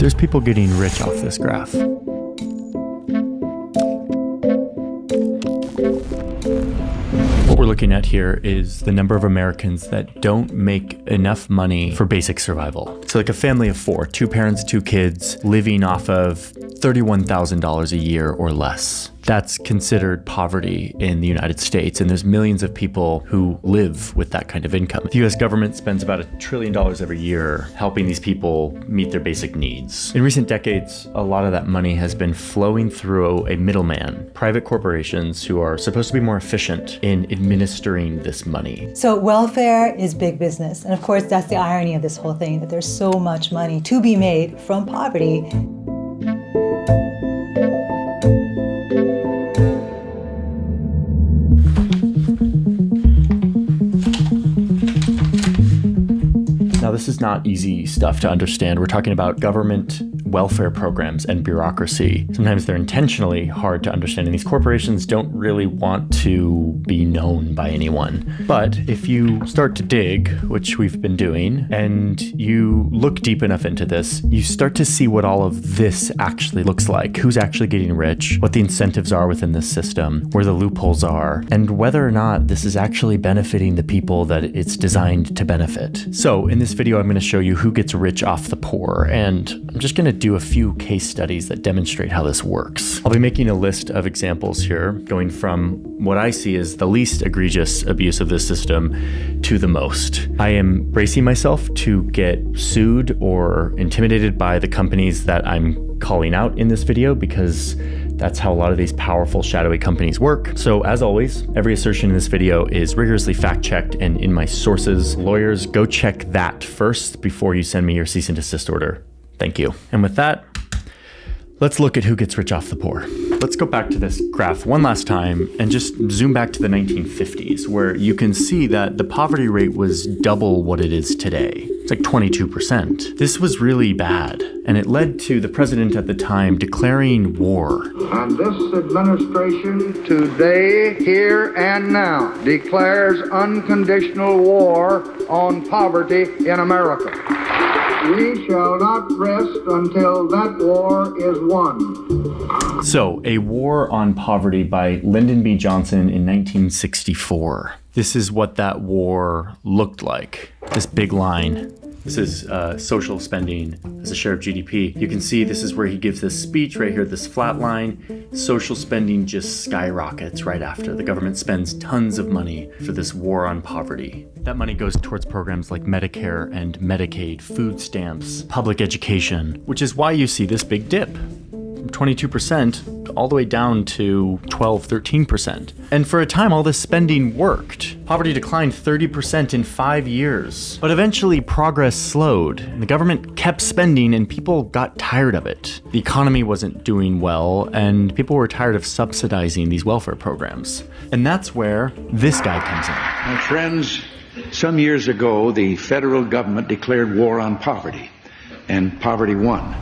There's people getting rich off this graph. What we're looking at here is the number of Americans that don't make enough money for basic survival. So like a family of four, 2 parents, 2 kids, living off of $31,000 a year or less. That's considered poverty in the United States, and there's millions of people who live with that kind of income. The US government spends about $1 trillion every year helping these people meet their basic needs. In recent decades, a lot of that money has been flowing through a middleman, private corporations who are supposed to be more efficient in administering this money. So welfare is big business, and of course that's the irony of this whole thing, that there's so much money to be made from poverty. Now, this is not easy stuff to understand. We're talking about government welfare programs and bureaucracy. Sometimes they're intentionally hard to understand, and these corporations don't really want to be known by anyone. But if you start to dig, which we've been doing, and you look deep enough into this, you start to see what all of this actually looks like, who's actually getting rich, what the incentives are within this system, where the loopholes are, and whether or not this is actually benefiting the people that it's designed to benefit. So in this video, I'm going to show you who gets rich off the poor, and I'm just going to do a few case studies that demonstrate how this works. I'll be making a list of examples here, going from what I see as the least egregious abuse of this system to the most. I am bracing myself to get sued or intimidated by the companies that I'm calling out in this video, because that's how a lot of these powerful, shadowy companies work. So as always, every assertion in this video is rigorously fact-checked and in my sources. Lawyers, go check that first before you send me your cease and desist order. Thank you. And with that, let's look at who gets rich off the poor. Let's go back to this graph one last time and just zoom back to the 1950s, where you can see that the poverty rate was double what it is today. It's like 22%. This was really bad, and it led to the president at the time declaring war. And this administration today, here and now, declares unconditional war on poverty in America. We shall not rest until that war is won. So, A War on Poverty by Lyndon B. Johnson in 1964. This is what that war looked like. This big line. This is social spending as a share of GDP. You can see this is where he gives this speech right here, this flat line. Social spending just skyrockets right after. The government spends tons of money for this war on poverty. That money goes towards programs like Medicare and Medicaid, food stamps, public education, which is why you see this big dip. 22% all the way down to 12, 13%. And for a time, all this spending worked. Poverty declined 30% in 5 years. But eventually, progress slowed, and the government kept spending, and people got tired of it. The economy wasn't doing well, and people were tired of subsidizing these welfare programs. And that's where this guy comes in. My friends, some years ago, the federal government declared war on poverty, and poverty won.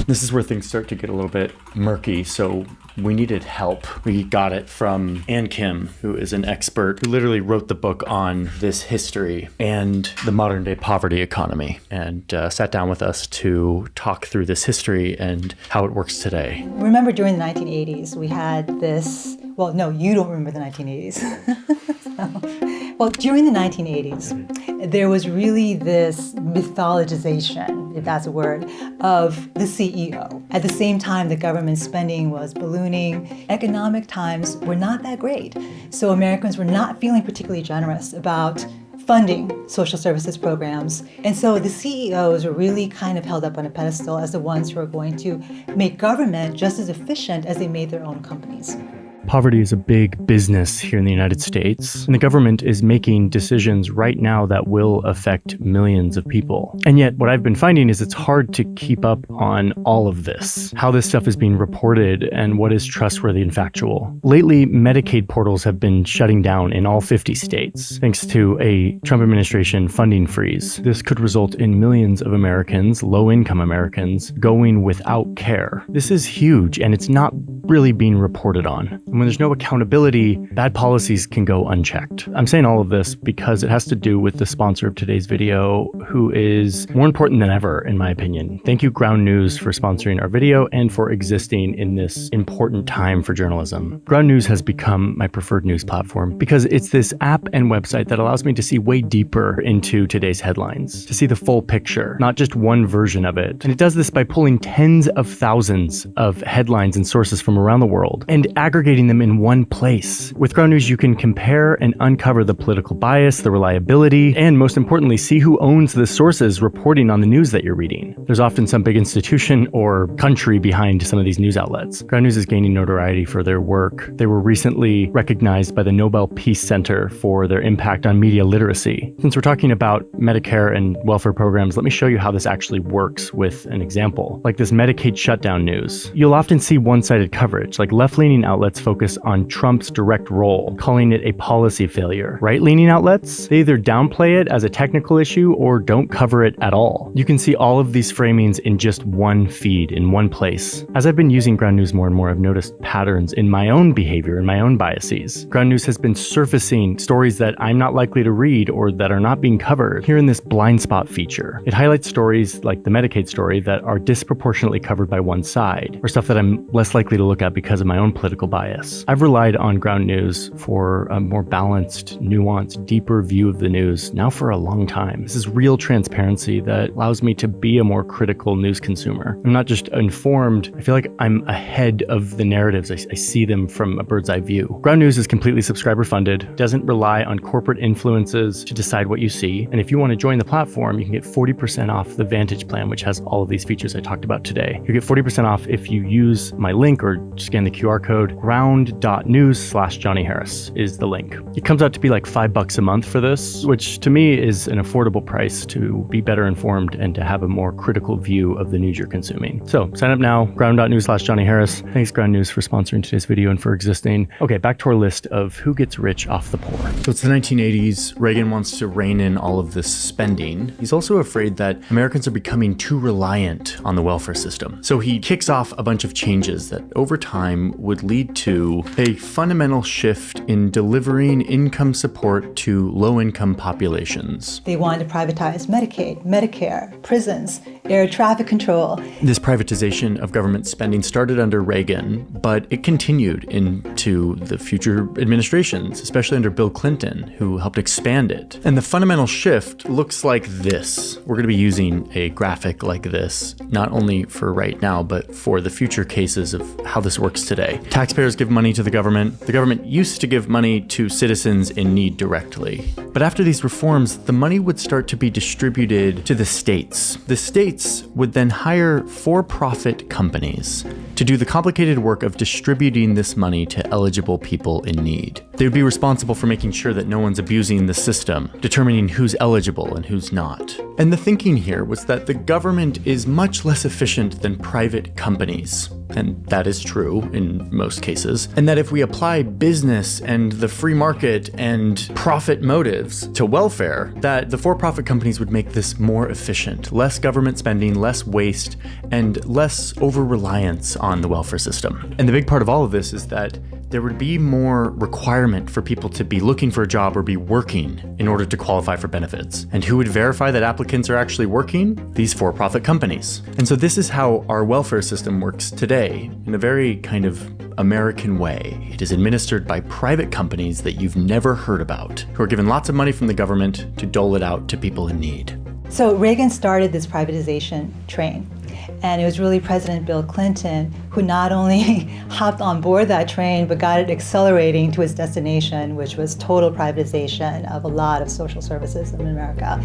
This is where things start to get a little bit murky, so we needed help. We got it from Ann Kim, who is an expert who literally wrote the book on this history and the modern day poverty economy, and sat down with us to talk through this history and how it works today. Remember during the 1980s, we had this, well, no, you don't remember the 1980s. Well, during the 1980s, there was really this mythologization, if that's a word, of the CEO. At the same time, the government spending was ballooning. Economic times were not that great. So Americans were not feeling particularly generous about funding social services programs. And so the CEOs were really kind of held up on a pedestal as the ones who are going to make government just as efficient as they made their own companies. Poverty is a big business here in the United States, and the government is making decisions right now that will affect millions of people. And yet, what I've been finding is it's hard to keep up on all of this, how this stuff is being reported, and what is trustworthy and factual. Lately, Medicaid portals have been shutting down in all 50 states, thanks to a Trump administration funding freeze. This could result in millions of Americans, low-income Americans, going without care. This is huge, and it's not really being reported on. And when there's no accountability, bad policies can go unchecked. I'm saying all of this because it has to do with the sponsor of today's video, who is more important than ever, in my opinion. Thank you, Ground News, for sponsoring our video and for existing in this important time for journalism. Ground News has become my preferred news platform because it's this app and website that allows me to see way deeper into today's headlines, to see the full picture, not just one version of it. And it does this by pulling tens of thousands of headlines and sources from around the world and aggregating them in one place. With Ground News, you can compare and uncover the political bias, the reliability, and most importantly, see who owns the sources reporting on the news that you're reading. There's often some big institution or country behind some of these news outlets. Ground News is gaining notoriety for their work. They were recently recognized by the Nobel Peace Center for their impact on media literacy. Since we're talking about Medicare and welfare programs, let me show you how this actually works with an example. Like this Medicaid shutdown news. You'll often see one-sided coverage, like left-leaning outlets focus on Trump's direct role, calling it a policy failure. Right-leaning outlets, they either downplay it as a technical issue or don't cover it at all. You can see all of these framings in just one feed, in one place. As I've been using Ground News more and more, I've noticed patterns in my own behavior and my own biases. Ground News has been surfacing stories that I'm not likely to read or that are not being covered here in this blind spot feature. It highlights stories like the Medicaid story that are disproportionately covered by one side, or stuff that I'm less likely to look at because of my own political bias. I've relied on Ground News for a more balanced, nuanced, deeper view of the news now for a long time. This is real transparency that allows me to be a more critical news consumer. I'm not just informed, I feel like I'm ahead of the narratives. I see them from a bird's eye view. Ground News is completely subscriber funded, doesn't rely on corporate influences to decide what you see. And if you want to join the platform, you can get 40% off the Vantage plan, which has all of these features I talked about today. You get 40% off if you use my link or scan the QR code. ground.news/Johnny Harris is the link. It comes out to be like $5 a month for this, which to me is an affordable price to be better informed and to have a more critical view of the news you're consuming. So sign up now, ground.news/Johnny Harris. Thanks, Ground News, for sponsoring today's video and for existing. Okay, back to our list of who gets rich off the poor. So it's the 1980s. Reagan wants to rein in all of this spending. He's also afraid that Americans are becoming too reliant on the welfare system. So he kicks off a bunch of changes that over time would lead to a fundamental shift in delivering income support to low-income populations. They wanted to privatize Medicaid, Medicare, prisons, air traffic control. This privatization of government spending started under Reagan, but it continued into the future administrations, especially under Bill Clinton, who helped expand it. And the fundamental shift looks like this. We're going to be using a graphic like this, not only for right now, but for the future cases of how this works today. Taxpayers give money to the government. The government used to give money to citizens in need directly. But after these reforms, the money would start to be distributed to the states. The states would then hire for-profit companies to do the complicated work of distributing this money to eligible people in need. They would be responsible for making sure that no one's abusing the system, determining who's eligible and who's not. And the thinking here was that the government is much less efficient than private companies. And that is true in most cases. And that if we apply business and the free market and profit motives to welfare, that the for-profit companies would make this more efficient. Less government spending, less waste, and less over-reliance on the welfare system. And the big part of all of this is that there would be more requirement for people to be looking for a job or be working in order to qualify for benefits. And who would verify that applicants are actually working? These for-profit companies. And so this is how our welfare system works today, in a very kind of American way. It is administered by private companies that you've never heard about, who are given lots of money from the government to dole it out to people in need. So Reagan started this privatization train. And it was really President Bill Clinton who not only hopped on board that train, but got it accelerating to its destination, which was total privatization of a lot of social services in America.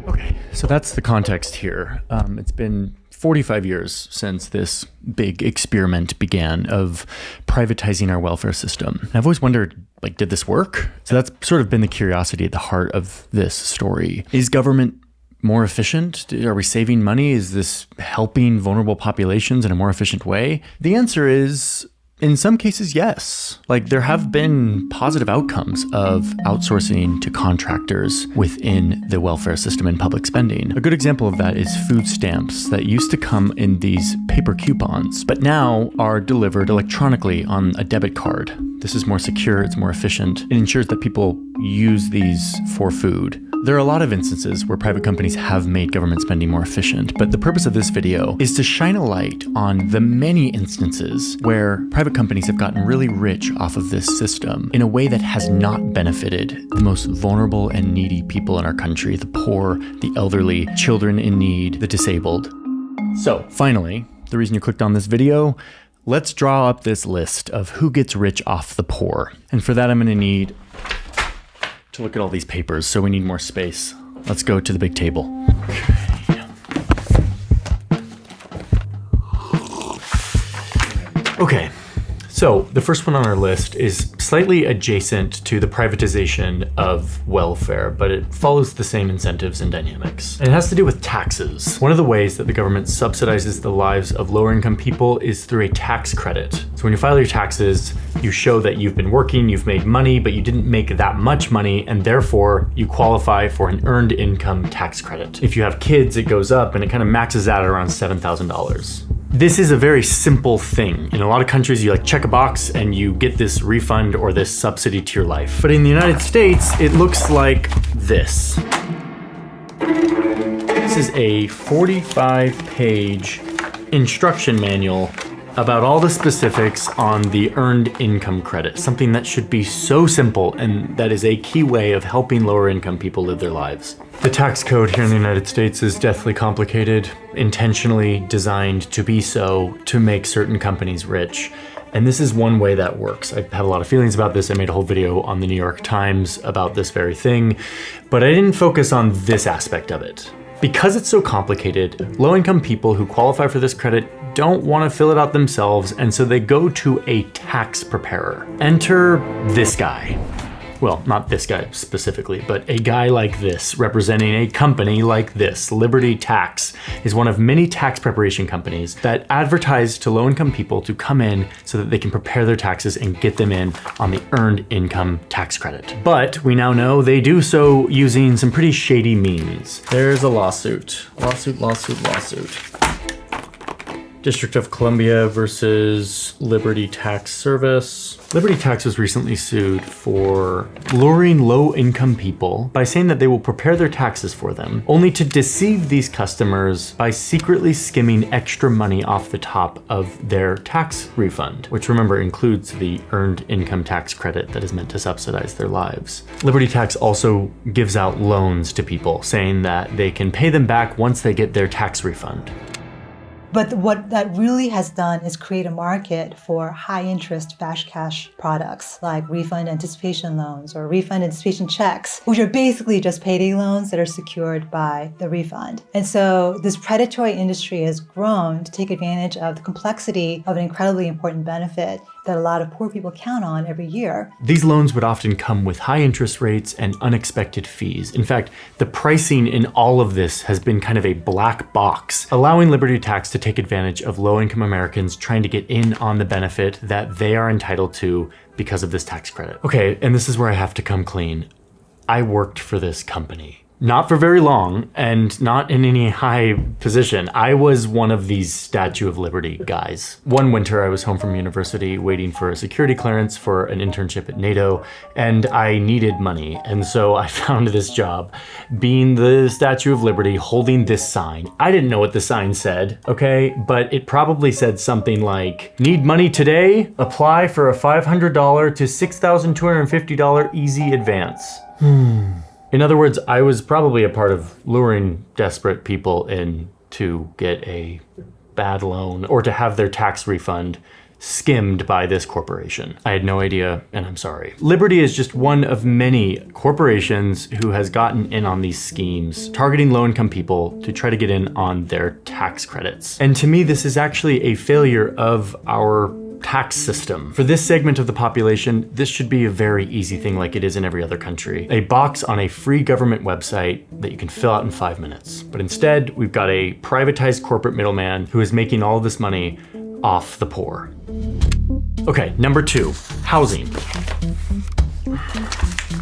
Okay, so that's the context here. It's been 45 years since this big experiment began of privatizing our welfare system. And I've always wondered, did this work? So that's sort of been the curiosity at the heart of this story. Is government more efficient? Are we saving money? Is this helping vulnerable populations in a more efficient way? The answer is, in some cases, yes. There have been positive outcomes of outsourcing to contractors within the welfare system and public spending. A good example of that is food stamps that used to come in these paper coupons, but now are delivered electronically on a debit card. This is more secure, it's more efficient. It ensures that people use these for food. There are a lot of instances where private companies have made government spending more efficient, but the purpose of this video is to shine a light on the many instances where private companies have gotten really rich off of this system in a way that has not benefited the most vulnerable and needy people in our country, the poor, the elderly, children in need, the disabled. So finally, the reason you clicked on this video, let's draw up this list of who gets rich off the poor. And for that, I'm gonna need to look at all these papers, so we need more space. Let's go to the big table. Okay, so the first one on our list is slightly adjacent to the privatization of welfare, but it follows the same incentives and dynamics. And it has to do with taxes. One of the ways that the government subsidizes the lives of lower income people is through a tax credit. So when you file your taxes, you show that you've been working, you've made money, but you didn't make that much money, and therefore you qualify for an earned income tax credit. If you have kids, it goes up and it kind of maxes out at around $7,000. This is a very simple thing. In a lot of countries, you check a box and you get this refund or this subsidy to your life. But in the United States, it looks like this. This is a 45-page instruction manual about all the specifics on the earned income credit, something that should be so simple and that is a key way of helping lower income people live their lives. The tax code here in the United States is deathly complicated, intentionally designed to be so to make certain companies rich. And this is one way that works. I have a lot of feelings about this. I made a whole video on the New York Times about this very thing, but I didn't focus on this aspect of it. Because it's so complicated, low-income people who qualify for this credit don't want to fill it out themselves, and so they go to a tax preparer. Enter this guy. Well, not this guy specifically, but a guy like this, representing a company like this. Liberty Tax is one of many tax preparation companies that advertise to low-income people to come in so that they can prepare their taxes and get them in on the earned income tax credit. But we now know they do so using some pretty shady means. There's a lawsuit. Lawsuit. District of Columbia versus Liberty Tax Service. Liberty Tax was recently sued for luring low-income people by saying that they will prepare their taxes for them, only to deceive these customers by secretly skimming extra money off the top of their tax refund, which remember includes the earned income tax credit that is meant to subsidize their lives. Liberty Tax also gives out loans to people, saying that they can pay them back once they get their tax refund. But what that really has done is create a market for high-interest fast cash products like refund anticipation loans or refund anticipation checks, which are basically just payday loans that are secured by the refund. And so this predatory industry has grown to take advantage of the complexity of an incredibly important benefit that a lot of poor people count on every year. These loans would often come with high interest rates and unexpected fees. In fact, the pricing in all of this has been kind of a black box, allowing Liberty Tax to take advantage of low-income Americans trying to get in on the benefit that they are entitled to because of this tax credit. Okay, and this is where I have to come clean. I worked for this company. Not for very long, and not in any high position. I was one of these Statue of Liberty guys. One winter, I was home from university waiting for a security clearance for an internship at NATO, and I needed money. And so I found this job being the Statue of Liberty holding this sign. I didn't know what the sign said, okay? But it probably said something like, "Need money today? Apply for a $500 to $6,250 easy advance." In other words, I was probably a part of luring desperate people in to get a bad loan or to have their tax refund skimmed by this corporation. I had no idea, and I'm sorry. Liberty is just one of many corporations who has gotten in on these schemes, targeting low-income people to try to get in on their tax credits. And to me, this is actually a failure of our tax system. For this segment of the population, this should be a very easy thing like it is in every other country. A box on a free government website that you can fill out in 5 minutes. But instead, we've got a privatized corporate middleman who is making all of this money off the poor. Okay, number 2, housing.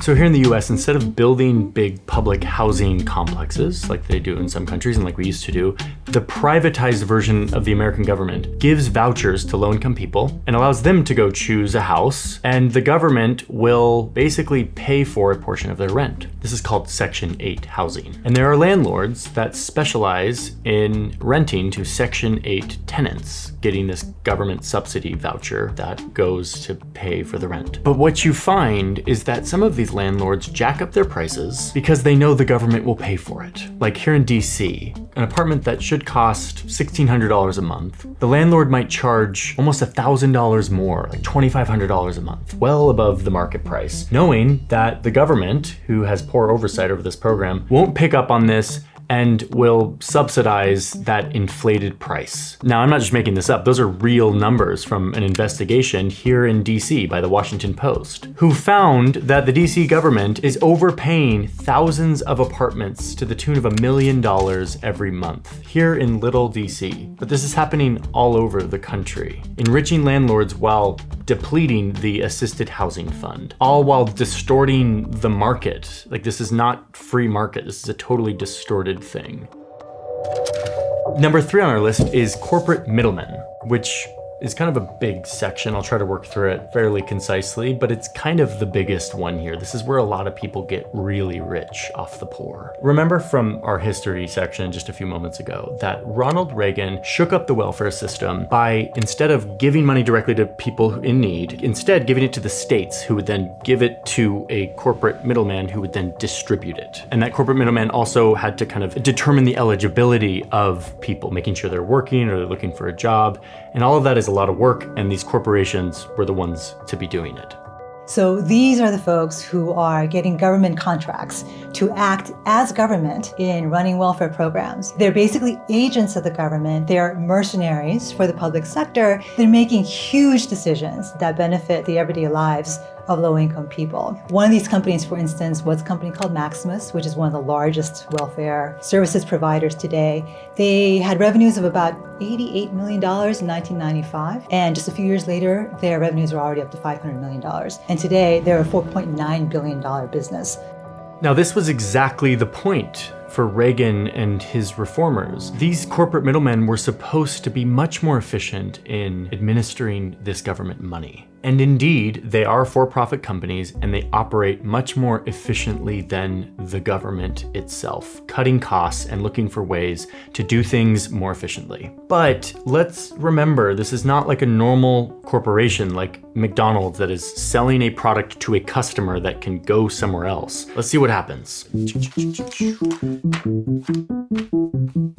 So here in the US, instead of building big public housing complexes like they do in some countries and like we used to do, the privatized version of the American government gives vouchers to low-income people and allows them to go choose a house, and the government will basically pay for a portion of their rent. This is called Section 8 housing. And there are landlords that specialize in renting to Section 8 tenants, getting this government subsidy voucher that goes to pay for the rent. But what you find is that some of these landlords jack up their prices because they know the government will pay for it. Like here in DC, an apartment that should cost $1,600 a month, the landlord might charge almost $1,000 more, like $2,500 a month, well above the market price, knowing that the government, who has poor oversight over this program, won't pick up on this and will subsidize that inflated price. Now, I'm not just making this up. Those are real numbers from an investigation here in DC by the Washington Post, who found that the DC government is overpaying thousands of apartments to the tune of $1 million every month here in little DC. But this is happening all over the country, enriching landlords while depleting the assisted housing fund, all while distorting the market. Like, this is not free market. This is a totally distorted thing. Number 3 on our list is corporate middlemen, which is kind of a big section. I'll try to work through it fairly concisely, but it's kind of the biggest one here. This is where a lot of people get really rich off the poor. Remember from our history section just a few moments ago that Ronald Reagan shook up the welfare system by, instead of giving money directly to people in need, instead giving it to the states, who would then give it to a corporate middleman who would then distribute it. And that corporate middleman also had to kind of determine the eligibility of people, making sure they're working or they're looking for a job. And all of that is a lot of work, and these corporations were the ones to be doing it. So these are the folks who are getting government contracts to act as government in running welfare programs. They're basically agents of the government. They're mercenaries for the public sector. They're making huge decisions that benefit the everyday lives of low-income people. One of these companies, for instance, was a company called Maximus, which is one of the largest welfare services providers today. They had revenues of about $88 million in 1995, and just a few years later, their revenues are already up to $500 million. And today, they're a $4.9 billion business. Now, this was exactly the point for Reagan and his reformers. These corporate middlemen were supposed to be much more efficient in administering this government money. And indeed, they are for-profit companies and they operate much more efficiently than the government itself, cutting costs and looking for ways to do things more efficiently. But let's remember, this is not like a normal corporation like McDonald's that is selling a product to a customer that can go somewhere else. Let's see what happens.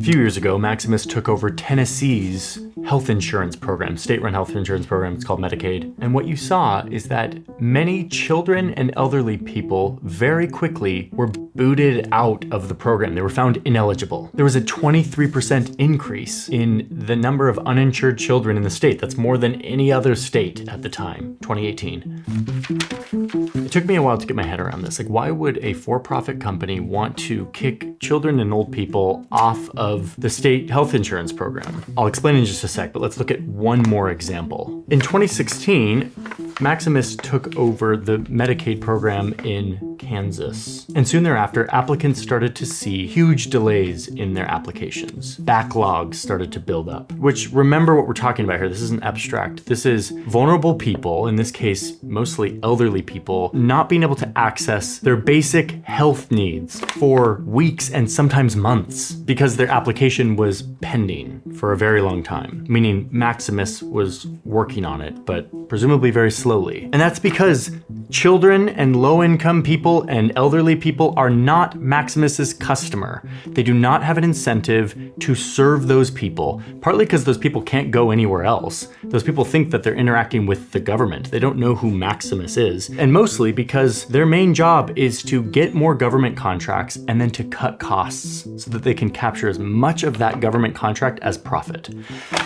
A few years ago, Maximus took over Tennessee's health insurance program, state-run health insurance program. It's called Medicaid. And what you saw is that many children and elderly people very quickly were booted out of the program. They were found ineligible. There was a 23% increase in the number of uninsured children in the state. That's more than any other state at the time, 2018. It took me a while to get my head around this. Like, why would a for-profit company want to kick children and old people off of the state health insurance program? I'll explain in just a sec, but let's look at one more example. In 2016, Maximus took over the Medicaid program in Kansas. And soon thereafter, applicants started to see huge delays in their applications. Backlogs started to build up, which, remember what we're talking about here. This isn't abstract. This is vulnerable people, in this case, mostly elderly people, not being able to access their basic health needs for weeks and sometimes months because their application was pending for a very long time, meaning Maximus was working on it, but presumably very slowly. And that's because children and low-income people and elderly people are not Maximus's customer. They do not have an incentive to serve those people, partly because those people can't go anywhere else. Those people think that they're interacting with the government. They don't know who Maximus is. And mostly because their main job is to get more government contracts and then to cut costs so that they can capture as much of that government contract as profit.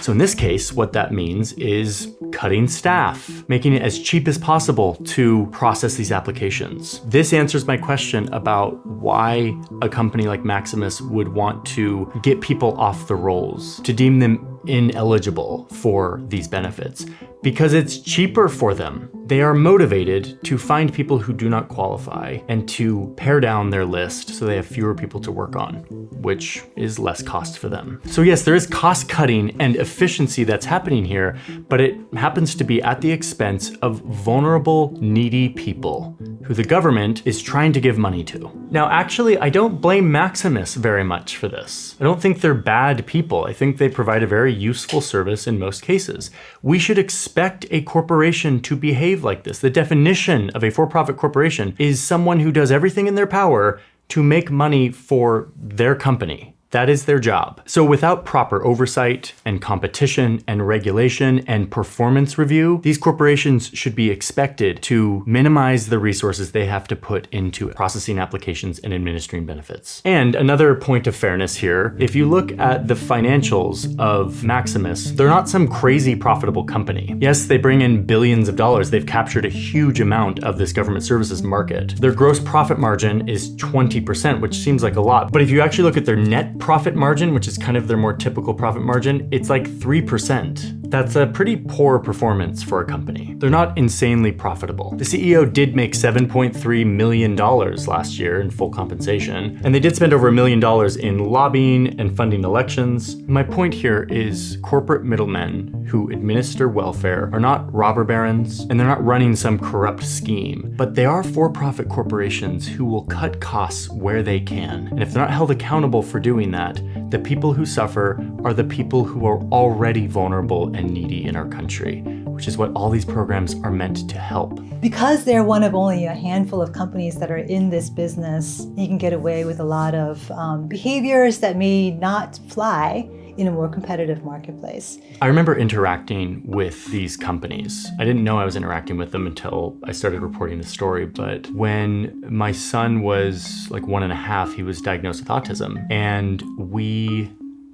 So in this case, what that means is cutting staff, making it as cheap as possible to process these applications. This answers my question about why a company like Maximus would want to get people off the rolls, to deem them ineligible for these benefits because it's cheaper for them. They are motivated to find people who do not qualify and to pare down their list so they have fewer people to work on, which is less cost for them. So yes, there is cost cutting and efficiency that's happening here, but it happens to be at the expense of vulnerable, needy people who the government is trying to give money to. Now, actually, I don't blame Maximus very much for this. I don't think they're bad people. I think they provide a very useful service in most cases. We should expect a corporation to behave like this. The definition of a for-profit corporation is someone who does everything in their power to make money for their company. That is their job. So without proper oversight and competition and regulation and performance review, these corporations should be expected to minimize the resources they have to put into processing applications and administering benefits. And another point of fairness here, if you look at the financials of Maximus, they're not some crazy profitable company. Yes, they bring in billions of dollars. They've captured a huge amount of this government services market. Their gross profit margin is 20%, which seems like a lot. But if you actually look at their net profit margin, which is kind of their more typical profit margin, it's like 3%. That's a pretty poor performance for a company. They're not insanely profitable. The CEO did make $7.3 million last year in full compensation, and they did spend over $1 million in lobbying and funding elections. My point here is corporate middlemen who administer welfare are not robber barons, and they're not running some corrupt scheme, but they are for-profit corporations who will cut costs where they can. And if they're not held accountable for doing that, the people who suffer are the people who are already vulnerable and needy in our country, which is what all these programs are meant to help. Because they're one of only a handful of companies that are in this business, you can get away with a lot of behaviors that may not fly in a more competitive marketplace. I remember interacting with these companies. I didn't know I was interacting with them until I started reporting the story, but when my son was like 1.5, he was diagnosed with autism, and we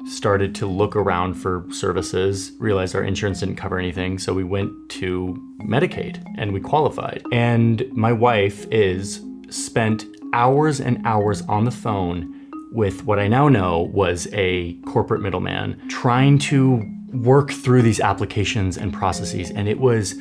started to look around for services, realized our insurance didn't cover anything, so we went to Medicaid and we qualified. And my wife spent hours and hours on the phone with what I now know was a corporate middleman trying to work through these applications and processes, and it was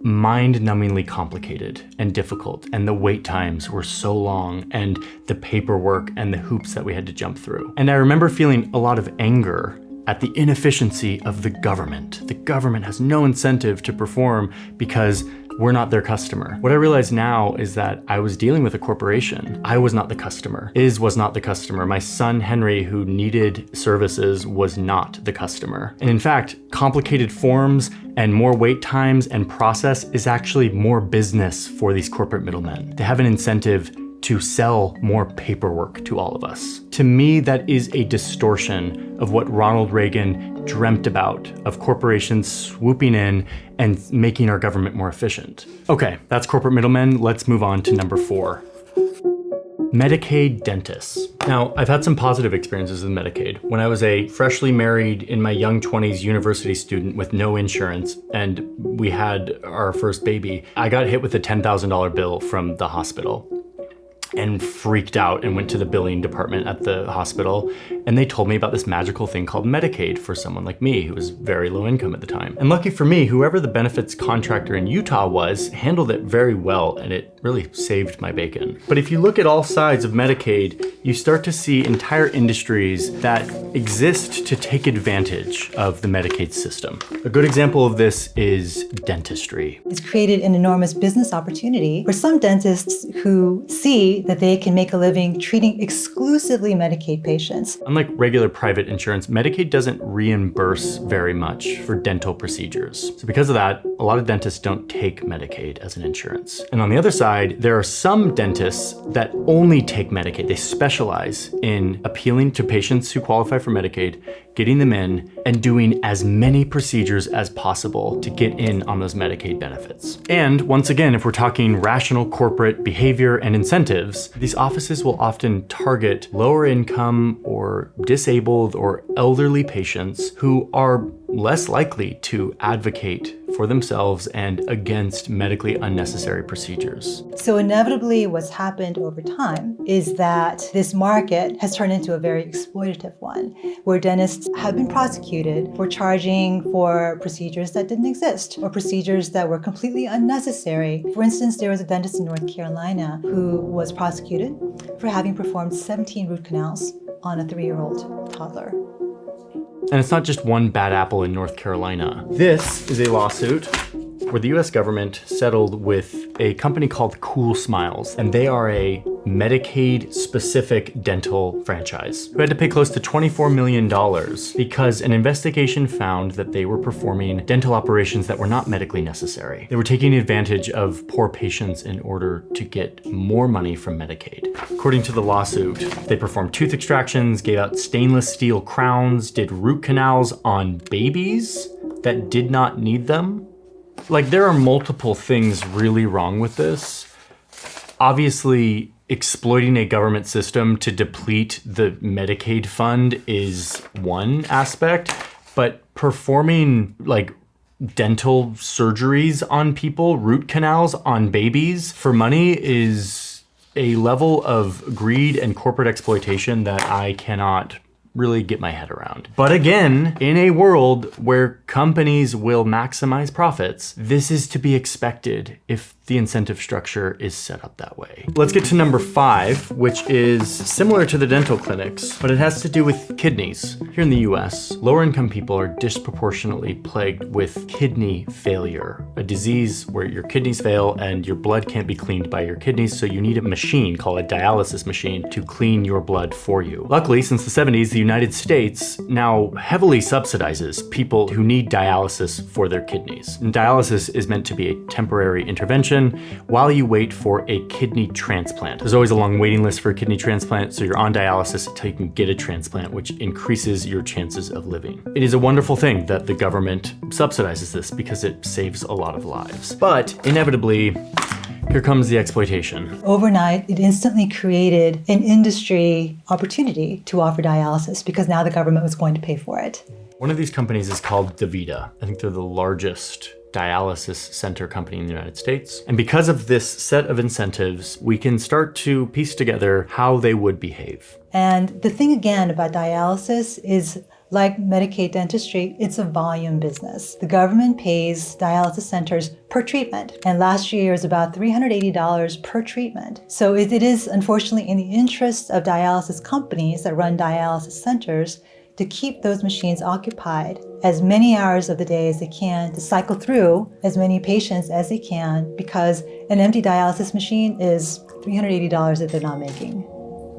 mind-numbingly complicated and difficult, and the wait times were so long, and the paperwork and the hoops that we had to jump through. And I remember feeling a lot of anger at the inefficiency of the government. The government has no incentive to perform because we're not their customer. What I realize now is that I was dealing with a corporation. I was not the customer. Was not the customer. My son, Henry, who needed services, was not the customer. And in fact, complicated forms and more wait times and process is actually more business for these corporate middlemen. They have an incentive to sell more paperwork to all of us. To me, that is a distortion of what Ronald Reagan dreamt about, of corporations swooping in and making our government more efficient. Okay, that's corporate middlemen. Let's move on to number 4. Medicaid dentists. Now, I've had some positive experiences with Medicaid. When I was a freshly married, in my young 20s university student with no insurance, and we had our first baby, I got hit with a $10,000 bill from the hospital and freaked out and went to the billing department at the hospital, and they told me about this magical thing called Medicaid for someone like me who was very low income at the time. And lucky for me, whoever the benefits contractor in Utah was handled it very well, and it really saved my bacon. But if you look at all sides of Medicaid, you start to see entire industries that exist to take advantage of the Medicaid system. A good example of this is dentistry. It's created an enormous business opportunity for some dentists who see that they can make a living treating exclusively Medicaid patients. Unlike regular private insurance, Medicaid doesn't reimburse very much for dental procedures. So because of that, a lot of dentists don't take Medicaid as an insurance. And on the other side, there are some dentists that only take Medicaid. They specialize in appealing to patients who qualify for Medicaid, getting them in, and doing as many procedures as possible to get in on those Medicaid benefits. And once again, if we're talking rational corporate behavior and incentives, these offices will often target lower income or disabled or elderly patients who are less likely to advocate for themselves and against medically unnecessary procedures. So inevitably what's happened over time is that this market has turned into a very exploitative one, where dentists have been prosecuted for charging for procedures that didn't exist or procedures that were completely unnecessary. For instance, there was a dentist in North Carolina who was prosecuted for having performed 17 root canals on a 3-year-old toddler. And it's not just one bad apple in North Carolina. This is a lawsuit where the US government settled with a company called Cool Smiles, and they are a Medicaid-specific dental franchise who had to pay close to $24 million because an investigation found that they were performing dental operations that were not medically necessary. They were taking advantage of poor patients in order to get more money from Medicaid. According to the lawsuit, they performed tooth extractions, gave out stainless steel crowns, did root canals on babies that did not need them. Like, there are multiple things really wrong with this. Obviously, exploiting a government system to deplete the Medicaid fund is one aspect, but performing like dental surgeries on people, root canals on babies for money is a level of greed and corporate exploitation that I cannot really get my head around. But again, in a world where companies will maximize profits, this is to be expected if the incentive structure is set up that way. Let's get to number 5, which is similar to the dental clinics, but it has to do with kidneys. Here in the US, lower income people are disproportionately plagued with kidney failure, a disease where your kidneys fail and your blood can't be cleaned by your kidneys, so you need a machine called a dialysis machine to clean your blood for you. Luckily, since the 70s, the United States now heavily subsidizes people who need dialysis for their kidneys. And dialysis is meant to be a temporary intervention while you wait for a kidney transplant. There's always a long waiting list for a kidney transplant, so you're on dialysis until you can get a transplant, which increases your chances of living. It is a wonderful thing that the government subsidizes this because it saves a lot of lives. But inevitably, here comes the exploitation. Overnight, it instantly created an industry opportunity to offer dialysis because now the government was going to pay for it. One of these companies is called DaVita. I think they're the largest dialysis center company in the United States. And because of this set of incentives, we can start to piece together how they would behave. And the thing again about dialysis is, like Medicaid dentistry, it's a volume business. The government pays dialysis centers per treatment, and last year was about $380 per treatment. So it is unfortunately in the interest of dialysis companies that run dialysis centers to keep those machines occupied as many hours of the day as they can, to cycle through as many patients as they can, because an empty dialysis machine is $380 that they're not making.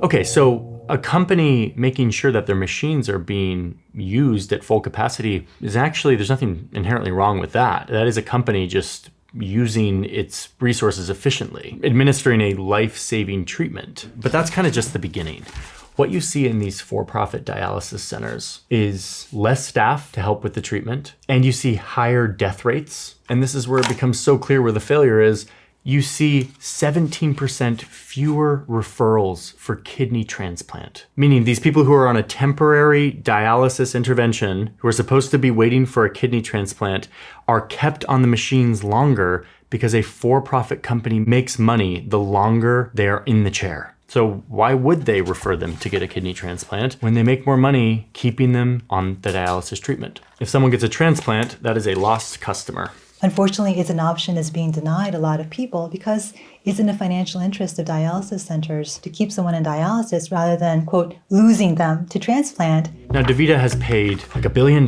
Okay, so a company making sure that their machines are being used at full capacity is actually, there's nothing inherently wrong with that. That is a company just using its resources efficiently, administering a life-saving treatment. But that's kind of just the beginning. What you see in these for-profit dialysis centers is less staff to help with the treatment, and you see higher death rates. And this is where it becomes so clear where the failure is. You see 17% fewer referrals for kidney transplant, meaning these people who are on a temporary dialysis intervention, who are supposed to be waiting for a kidney transplant, are kept on the machines longer because a for-profit company makes money the longer they're in the chair. So why would they refer them to get a kidney transplant when they make more money keeping them on the dialysis treatment? If someone gets a transplant, that is a lost customer. Unfortunately, it's an option that's being denied a lot of people because it's in the financial interest of dialysis centers to keep someone in dialysis rather than, quote, losing them to transplant. Now, DaVita has paid like $1 billion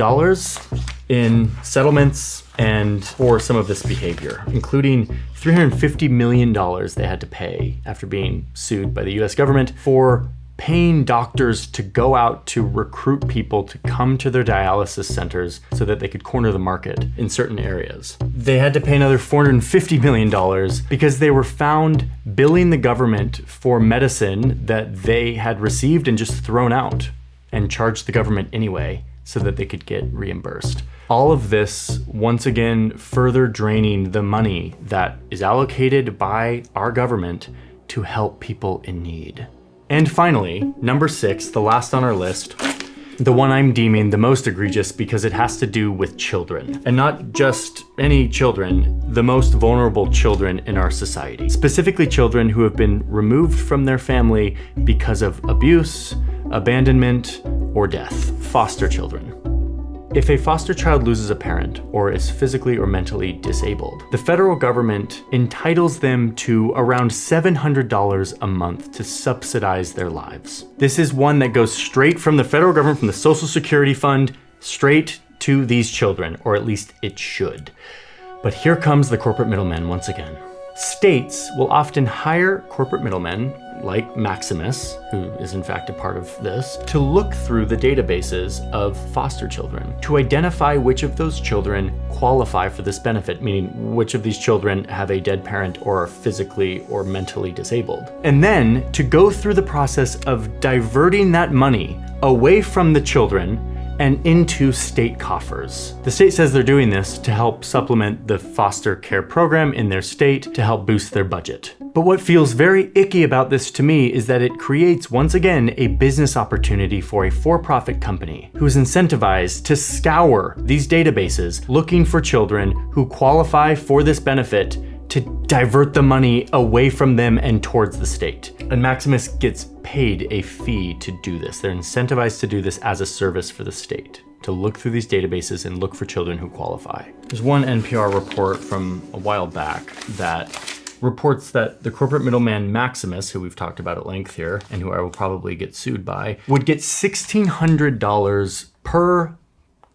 in settlements and for some of this behavior, including $350 million they had to pay after being sued by the US government for paying doctors to go out to recruit people to come to their dialysis centers so that they could corner the market in certain areas. They had to pay another $450 million because they were found billing the government for medicine that they had received and just thrown out, and charged the government anyway so that they could get reimbursed. All of this, once again, further draining the money that is allocated by our government to help people in need. And finally, number 6, the last on our list, The one I'm deeming the most egregious because it has to do with children. And not just any children, the most vulnerable children in our society. Specifically children who have been removed from their family because of abuse, abandonment, or death. Foster children. If a foster child loses a parent or is physically or mentally disabled, the federal government entitles them to around $700 a month to subsidize their lives. This is one that goes straight from the federal government, from the Social Security Fund, straight to these children, or at least it should. But here comes the corporate middleman once again. States will often hire corporate middlemen like Maximus, who is in fact a part of this, to look through the databases of foster children to identify which of those children qualify for this benefit, meaning which of these children have a dead parent or are physically or mentally disabled. And then to go through the process of diverting that money away from the children and into state coffers. The state says they're doing this to help supplement the foster care program in their state to help boost their budget. But what feels very icky about this to me is that it creates, once again, a business opportunity for a for-profit company who is incentivized to scour these databases looking for children who qualify for this benefit to divert the money away from them and towards the state. And Maximus gets paid a fee to do this. They're incentivized to do this as a service for the state, to look through these databases and look for children who qualify. There's one NPR report from a while back that reports that the corporate middleman Maximus, who we've talked about at length here, and who I will probably get sued by, would get $1,600 per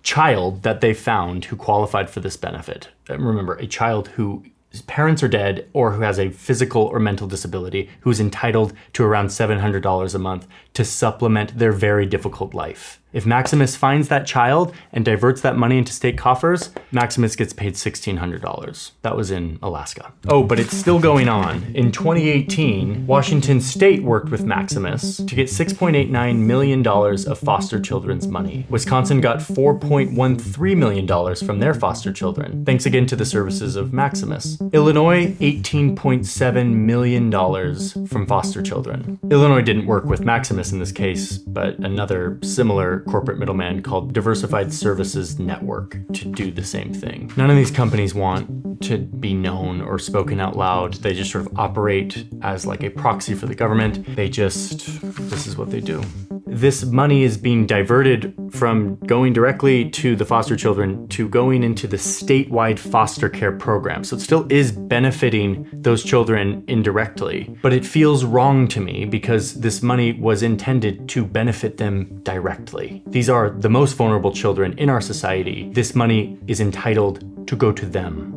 child that they found who qualified for this benefit. And remember, a child whose parents are dead or who has a physical or mental disability, who's entitled to around $700 a month to supplement their very difficult life. If Maximus finds that child and diverts that money into state coffers, Maximus gets paid $1,600. That was in Alaska. Oh, but it's still going on. In 2018, Washington State worked with Maximus to get $6.89 million of foster children's money. Wisconsin got $4.13 million from their foster children, thanks again to the services of Maximus. Illinois, $18.7 million from foster children. Illinois didn't work with Maximus in this case, but another similar corporate middleman called Diversified Services Network to do the same thing. None of these companies want to be known or spoken out loud. They just sort of operate as like a proxy for the government. This is what they do. This money is being diverted from going directly to the foster children to going into the statewide foster care program. So it still is benefiting those children indirectly, but it feels wrong to me because this money was intended to benefit them directly. These are the most vulnerable children in our society. This money is entitled to go to them.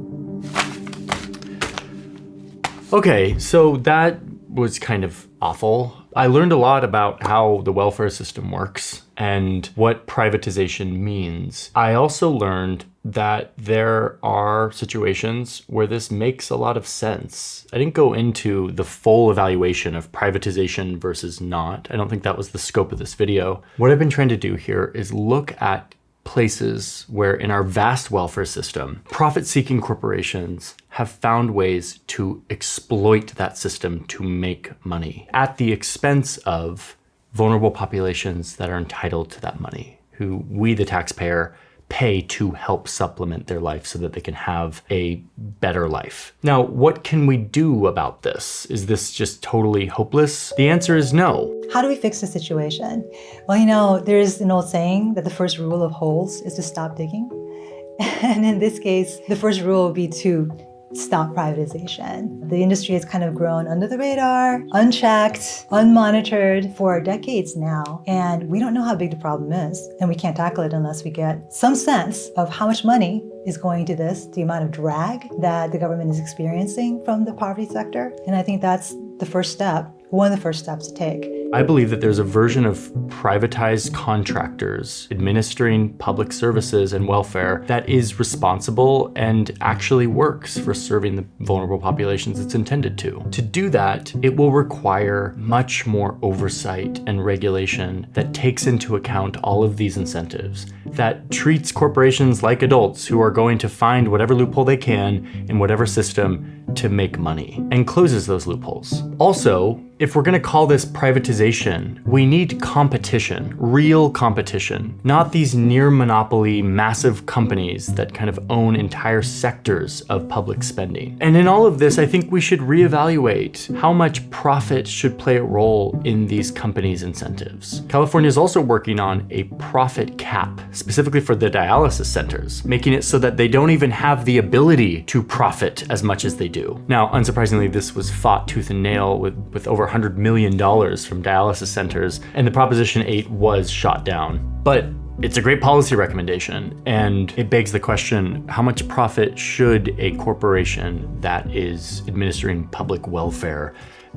Okay, so that was kind of awful. I learned a lot about how the welfare system works and what privatization means. I also learned that there are situations where this makes a lot of sense. I didn't go into the full evaluation of privatization versus not. I don't think that was the scope of this video. What I've been trying to do here is look at places where in our vast welfare system, profit-seeking corporations have found ways to exploit that system to make money at the expense of vulnerable populations that are entitled to that money, who we, the taxpayer, pay to help supplement their life so that they can have a better life. Now, what can we do about this? Is this just totally hopeless? The answer is no. How do we fix the situation? Well, there's an old saying that the first rule of holes is to stop digging. And in this case, the first rule would be to stop privatization. The industry has kind of grown under the radar, unchecked, unmonitored for decades now, and we don't know how big the problem is, and we can't tackle it unless we get some sense of how much money is going to this, the amount of drag that the government is experiencing from the poverty sector. And I think that's the first step, one of the first steps to take. I believe that there's a version of privatized contractors administering public services and welfare that is responsible and actually works for serving the vulnerable populations it's intended to. To do that, it will require much more oversight and regulation that takes into account all of these incentives, that treats corporations like adults who are going to find whatever loophole they can in whatever system to make money, and closes those loopholes. Also, if we're going to call this privatization privatization, we need competition, real competition, not these near monopoly massive companies that kind of own entire sectors of public spending. And in all of this, I think we should reevaluate how much profit should play a role in these companies' incentives. California is also working on a profit cap, specifically for the dialysis centers, making it so that they don't even have the ability to profit as much as they do. Now, unsurprisingly, this was fought tooth and nail with over $100 million from dialysis centers, and the Proposition 8 was shot down. But it's a great policy recommendation, and it begs the question, how much profit should a corporation that is administering public welfare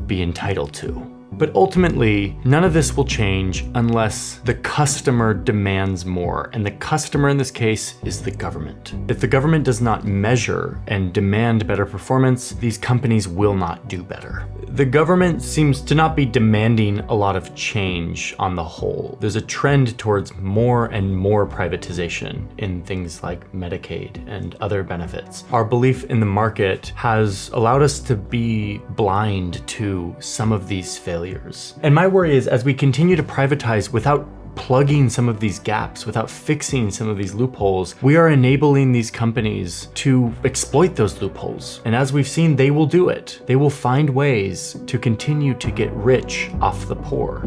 be entitled to? But ultimately, none of this will change unless the customer demands more, and the customer in this case is the government. If the government does not measure and demand better performance, these companies will not do better. The government seems to not be demanding a lot of change on the whole. There's a trend towards more and more privatization in things like Medicaid and other benefits. Our belief in the market has allowed us to be blind to some of these failures. And my worry is, as we continue to privatize without plugging some of these gaps, without fixing some of these loopholes, we are enabling these companies to exploit those loopholes. And as we've seen, they will do it. They will find ways to continue to get rich off the poor.